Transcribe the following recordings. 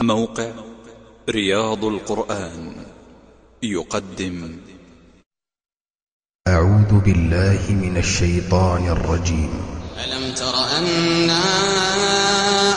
موقع رياض القرآن يقدم. أعوذ بالله من الشيطان الرجيم. ألم تر أنا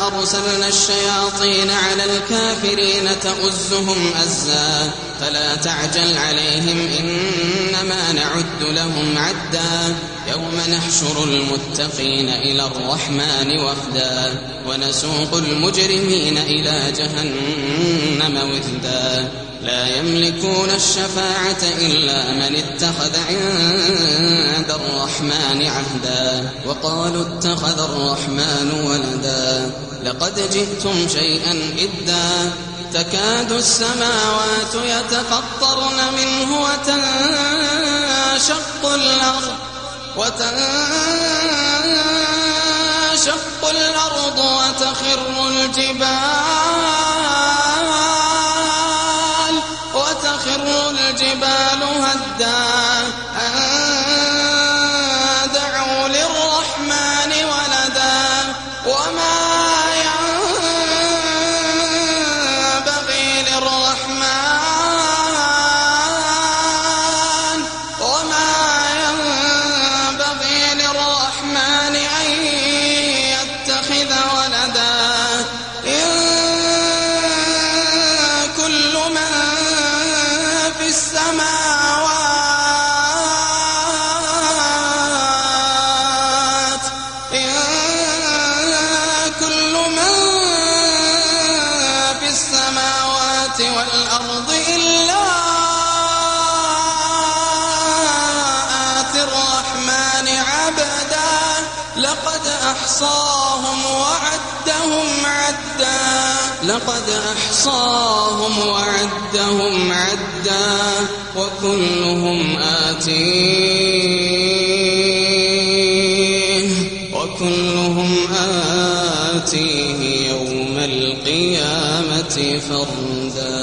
أرسلنا الشياطين على الكافرين تؤزهم أزا فلا تعجل عليهم إنما نعد لهم عدا يوم نحشر المتقين إلى الرحمن وفدا ونسوق المجرمين إلى جهنم وردا لا يملكون الشفاعة إلا من اتخذ عند الرحمن عهدا وقالوا اتخذ الرحمن ولدا لقد جئتم شيئا إدا تكاد السماوات يتفطرن منه وتنشق الأرض وتخر الجبال هدا أن دعوا للرحمن ولدا وما ينبغي للرحمن أن يتخذ ولدا إن كل من في السماوات والأرض إلا آتي الرحمن عبدا لقد أحصاهم وعدهم عدا وكلهم آتيه يوم القيامة فردا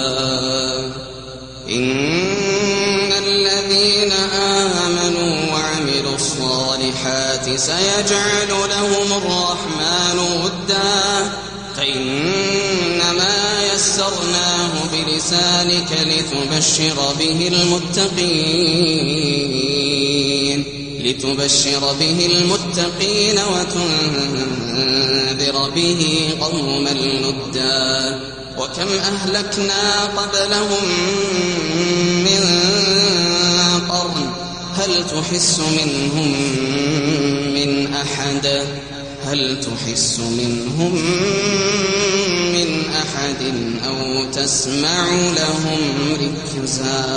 إن الذين آمنوا وعملوا الصالحات سيجعل لهم الرحمن ودا فإنما يسرناه بلسانك لتبشر به المتقين وتنذر به قوما لدا وكم أهلكنا قبلهم من قرن هل تحس منهم من أحد أو تسمع لهم ركزا